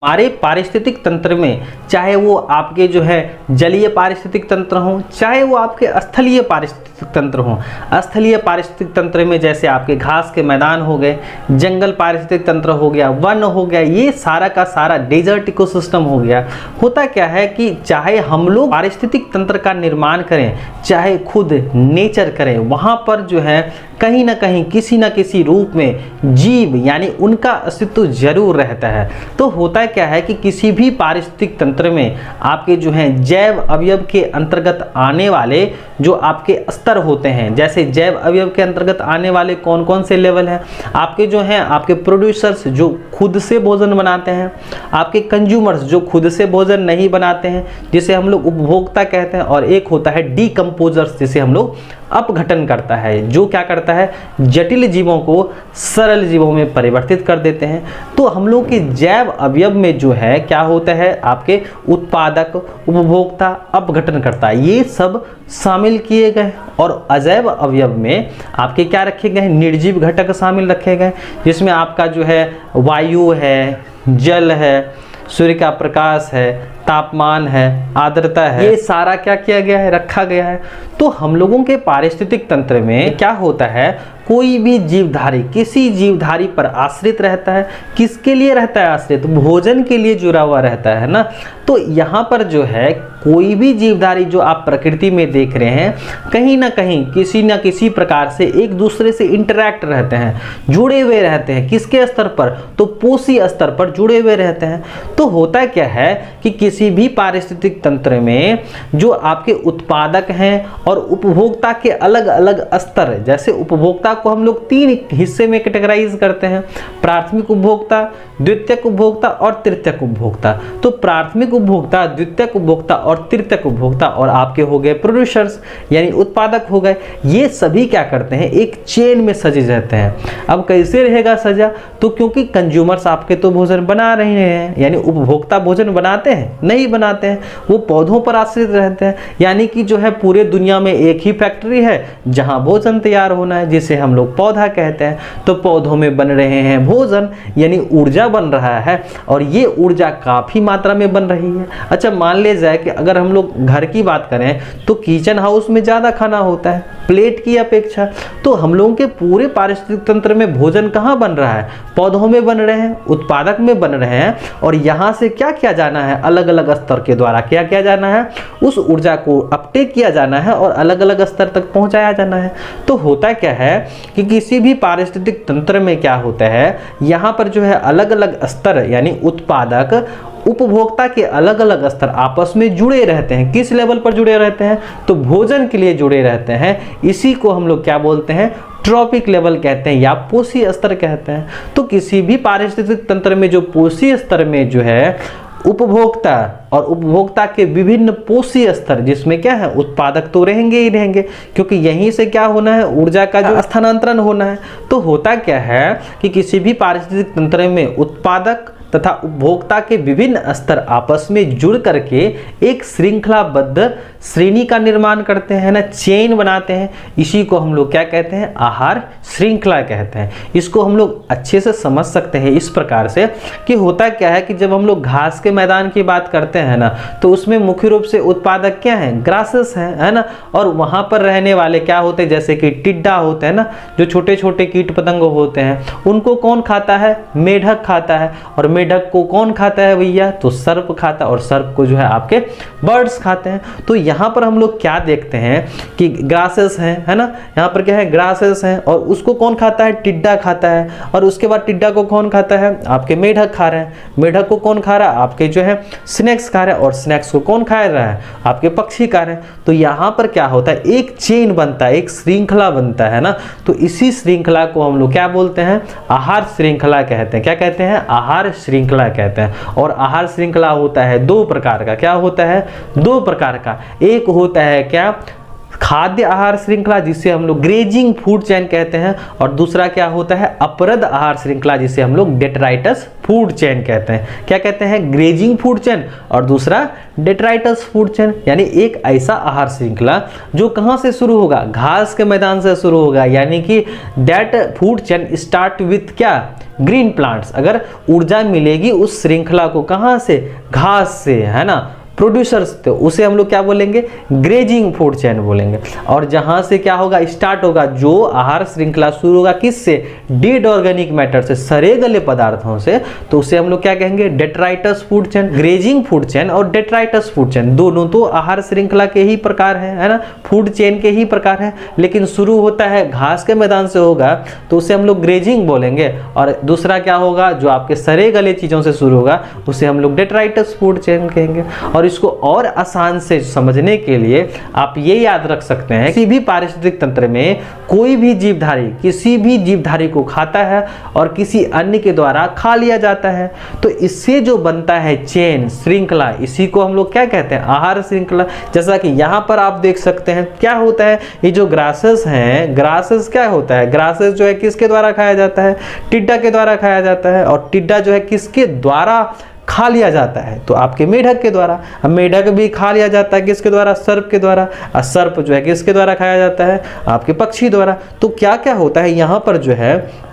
हमारे पारिस्थितिक तंत्र में, चाहे वो आपके जो है जलीय पारिस्थितिक तंत्र हो, चाहे वो आपके स्थलीय पारिस्थितिक तंत्र हो। स्थलीय पारिस्थितिक तंत्र में जैसे आपके घास के मैदान हो गए, जंगल पारिस्थितिक तंत्र हो गया, वन हो गया, ये सारा का सारा डेजर्ट इकोसिस्टम हो गया। होता क्या है कि चाहे हम लोग पारिस्थितिक तंत्र का निर्माण करें, चाहे खुद नेचर करें, वहाँ पर जो है कहीं ना कहीं किसी न किसी रूप में जीव यानी उनका अस्तित्व जरूर रहता है। तो होता क्या है कि किसी भी पारिस्थितिक तंत्र में आपके जो हैं जैव अवयव के अंतर्गत आने वाले जो आपके स्तर होते हैं, जैसे जैव अवयव के अंतर्गत आने वाले कौन कौन से लेवल हैं, आपके जो हैं आपके प्रोड्यूसर्स जो खुद से भोजन बनाते हैं, आपके कंज्यूमर्स जो खुद से भोजन नहीं बनाते हैं जिसे हम लोग उपभोक्ता कहते हैं, और एक होता है डीकम्पोजर्स जिसे हम लोग अपघटन करता है, जो क्या करता है जटिल जीवों को सरल जीवों में परिवर्तित कर देते हैं। तो हम लोग के जैव अवयव में जो है क्या होता है आपके उत्पादक, उपभोक्ता, अपघटन करता है, ये सब शामिल किए गए। और अजैव अवयव में आपके क्या रखे गए, निर्जीव घटक शामिल रखे गए, जिसमें आपका जो है वायु है, जल है, सूर्य का प्रकाश है, तापमान है, आर्द्रता है, ये सारा क्या किया गया है, रखा गया है। तो हम लोगों के पारिस्थितिक तंत्र में क्या होता है, कोई भी जीवधारी किसी जीवधारी पर आश्रित रहता है। किसके लिए रहता है आश्रित, भोजन के लिए जुड़ा हुआ रहता है ना। तो यहाँ पर जो है कोई भी जीवधारी जो आप प्रकृति में देख रहे हैं, कहीं ना कहीं किसी न किसी प्रकार से एक दूसरे से इंटरैक्ट रहते हैं, जुड़े हुए रहते हैं। किसके स्तर पर, तो पोषी स्तर पर जुड़े हुए रहते हैं। तो होता क्या है कि किसी भी पारिस्थितिक तंत्र में जो आपके उत्पादक हैं और उपभोक्ता के अलग अलग स्तर, जैसे उपभोक्ता को हम लोग तीन हिस्से में कैटेगराइज करते हैं, प्राथमिक उपभोक्ता, द्वितीयक उपभोक्ता और तृतीयक उपभोक्ता। तो प्राथमिक उपभोक्ता, द्वितीयक उपभोक्ता और तृतीयक उपभोक्ता और आपके हो गए प्रोड्यूसर्स यानी उत्पादक हो गए। ये सभी क्या करते हैं, एक चेन में सजे रहते हैं। अब कैसे रहेगा सजा, तो क्योंकि कंज्यूमर्स आपके तो भोजन बना रहे हैं, यानी उपभोक्ता भोजन बनाते हैं, नहीं बनाते हैं, वो पौधों पर आश्रित रहते हैं। यानी कि जो है पूरे दुनिया में एक ही फैक्ट्री है जहां भोजन तैयार होना है, जिसे हम लोग पौधा कहते हैं। तो पौधों में बन रहे हैं भोजन, यानी ऊर्जा बन रहा है, और ये ऊर्जा काफी मात्रा में बन रही है। अच्छा, मान ले जाए कि अगर हम लोग घर की बात करें तो किचन हाउस में ज्यादा खाना होता है प्लेट की अपेक्षा। तो हम लोगों के पूरे पारिस्थितिक तंत्र में भोजन कहाँ बन रहा है, पौधों में बन रहे हैं, उत्पादक में बन रहे हैं। और यहाँ से क्या किया जाना है, अलग अलग स्तर के द्वारा क्या किया जाना है, उस ऊर्जा को अपटेक किया जाना है और अलग अलग स्तर तक पहुंचाया जाना है। तो होता क्या है कि किसी भी पारिस्थितिक तंत्र में क्या होता है, यहाँ पर जो है अलग अलग स्तर यानी उत्पादक, उपभोक्ता के अलग अलग स्तर आपस में जुड़े रहते हैं। किस लेवल पर जुड़े रहते हैं, तो भोजन के लिए जुड़े रहते हैं। इसी को हम लोग क्या बोलते हैं, ट्रॉपिक लेवल कहते हैं या पोषी स्तर कहते हैं। तो किसी भी पारिस्थितिक तंत्र में जो पोषी स्तर में जो है उपभोक्ता और उपभोक्ता के विभिन्न पोषी स्तर, जिसमें क्या है उत्पादक तो रहेंगे ही रहेंगे, क्योंकि यहीं से क्या होना है, ऊर्जा का जो स्थानांतरण होना है। तो होता क्या है कि किसी भी पारिस्थितिक तंत्र में उत्पादक तथा उपभोक्ता के विभिन्न स्तर आपस में जुड़ करके एक श्रृंखलाबद्ध श्रेणी का निर्माण करते हैं ना, चेन बनाते हैं। इसी को हम लोग क्या कहते हैं, आहार श्रृंखला कहते हैं। इसको हम लोग अच्छे से समझ सकते हैं इस प्रकार से कि होता क्या है कि जब हम लोग घास के मैदान की बात करते हैं ना, तो उसमें मुख्य रूप से उत्पादक क्या है, ग्रासेस है ना। और वहां पर रहने वाले क्या होते हैं, जैसे कि टिड्डा होते हैं ना, जो छोटे छोटे कीट पतंग होते हैं, उनको कौन खाता है, मेढक खाता है। और मेढक को कौन खाता है भैया, तो सर्प खाता है, और सर्प को जो है आपके बर्ड्स खाते हैं। तो यहाँ पर हम लोग क्या देखते हैं कि ग्रासेस हैं, है ना, यहाँ पर क्या है, ग्रासेस हैं, और उसको कौन खाता है, टिड्डा खाता है। और उसके बाद टिड्डा को कौन खाता है, आपके मेढक खा रहे हैं। मेढक को कौन खा रहा है, आपके जो है स्नेक्स खा रहे हैं। और स्नेक्स को कौन खा रहा है, आपके पक्षी खा रहे हैं। तो यहाँ पर क्या होता है, एक चेन बनता है, एक श्रृंखला बनता है ना। तो इसी श्रृंखला को हम लोग क्या बोलते हैं, आहार श्रृंखला कहते हैं। क्या कहते हैं, आहार श्रृंखला कहते हैं। और आहार श्रृंखला होता है दो प्रकार का। क्या होता है, दो प्रकार का। एक होता है क्या, खाद्य आहार श्रृंखला जिसे हम लोग ग्रेजिंग फूड चेन कहते हैं, और दूसरा क्या होता है अपरद आहार श्रृंखला जिसे हम लोग डेट्राइटस फूड चेन कहते हैं। क्या कहते हैं? ग्रेजिंग फूड चेन और दूसरा डेट्राइटस फूड चेन। यानी एक ऐसा आहार श्रृंखला जो कहां से शुरू होगा? घास के मैदान से शुरू होगा, यानी कि that food chain start with क्या? Green plants. अगर ऊर्जा मिलेगी उस श्रृंखला को कहां से? घास से, है ना, प्रोड्यूसर्स, तो उसे हम लोग क्या बोलेंगे? ग्रेजिंग फूड चेन बोलेंगे। और जहां से क्या होगा? स्टार्ट होगा जो आहार श्रृंखला शुरू होगा किससे? डेड ऑर्गेनिक मैटर से, सड़े गले पदार्थों से, तो उसे हम लोग क्या कहेंगे? Detritus food chain. Grazing food chain और डेट्राइटस फूड चेन दोनों तो आहार श्रृंखला के ही प्रकार है ना, फूड चेन के ही प्रकार है, लेकिन शुरू होता है घास के मैदान से होगा तो उसे हम लोग ग्रेजिंग बोलेंगे, और दूसरा क्या होगा जो आपके सड़े गले चीजों से शुरू होगा उसे हम लोग डेट्राइटस फूड चेन कहेंगे। और इसको और आसान से समझने के लिए आप ये याद रख सकते हैं, किसी भी पारिस्थितिक तंत्र में कोई भी जीवधारी किसी भी जीवधारी को खाता है और किसी अन्य के द्वारा खा लिया जाता है, तो इससे जो बनता है चेन, श्रृंखला, इसी को हम लोग क्या कहते हैं? आहार श्रृंखला। जैसा कि यहाँ पर आप देख सकते हैं क्या होता है, ये जो ग्रासेस हैं, ग्रासेस क्या होता है? ग्रासेस जो है किसके द्वारा खाया जाता है? टिड्डा के द्वारा खाया जाता है। और टिड्डा जो है किसके द्वारा खा लिया जाता है? तो आपके मेढक के द्वारा। अब मेढक भी खा लिया जाता है किसके द्वारा? सर्प के द्वारा। और सर्प जो है किसके द्वारा खाया जाता है? आपके पक्षी द्वारा। तो क्या क्या होता है यहाँ पर जो है,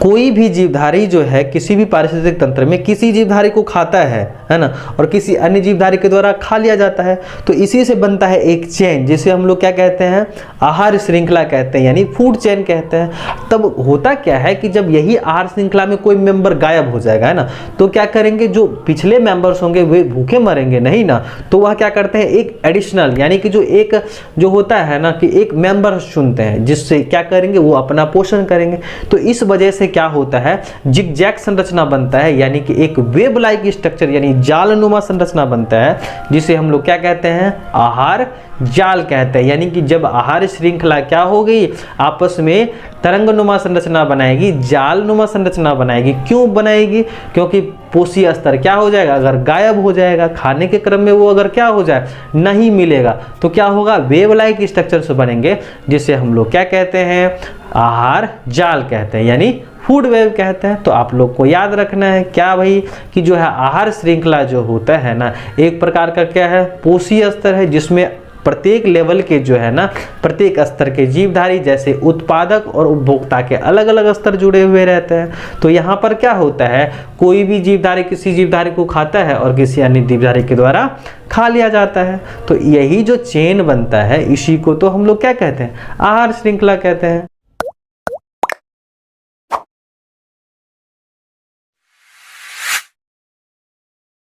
कोई भी जीवधारी जो है किसी भी पारिस्थितिक तंत्र में किसी जीवधारी को खाता है ना, और किसी अन्य जीवधारी के द्वारा खा लिया जाता है, तो इसी से बनता है एक चेन जिसे हम लोग क्या कहते हैं? आहार श्रृंखला कहते हैं, यानी फूड चेन कहते हैं। तब होता क्या है कि जब यही आहार श्रृंखला में कोई मेंबर गायब हो जाएगा, है ना, तो क्या करेंगे? जो पिछले मेंबर्स होंगे वे भूखे मरेंगे नहीं ना, तो वह क्या करते हैं? एक एडिशनल, यानी कि जो एक जो होता है ना कि एक मेंबर चुनते हैं जिससे क्या करेंगे? वो अपना पोषण करेंगे। तो इस वजह से क्या होता है? जिगजैग संरचना बनता है, यानी कि एक वेब लाइक स्ट्रक्चर यानी जालनुमा संरचना बनता है, जिसे हम लोग क्या कहते हैं? आहार जाल कहते हैं। यानी कि जब आहार श्रृंखला क्या हो गई? आपस में तरंगनुमा संरचना बनाएगी, जालनुमा संरचना बनाएगी। क्यों बनाएगी? क्योंकि पोषी स्तर क्या हो जाएगा? अगर गायब हो जाएगा, खाने के क्रम में वो अगर क्या हो जाए, नहीं मिलेगा, तो क्या होगा? वेब लाइक स्ट्रक्चर से बनेंगे, जिसे हम लोग क्या कहते हैं? आहार जाल कहते हैं, यानी फूड वेब कहते हैं। तो आप लोग को याद रखना है क्या भाई, कि जो है आहार श्रृंखला जो होता है ना, एक प्रकार का क्या है? पोषी स्तर है, जिसमें प्रत्येक लेवल के जो है ना, प्रत्येक स्तर के जीवधारी जैसे उत्पादक और उपभोक्ता के अलग अलग स्तर जुड़े हुए रहते हैं। तो यहाँ पर क्या होता है? कोई भी जीवधारी किसी जीवधारी को खाता है और किसी अन्य जीवधारी के द्वारा खा लिया जाता है। तो यही जो चेन बनता है, इसी को तो हम लोग क्या कहते हैं? आहार श्रृंखला कहते हैं।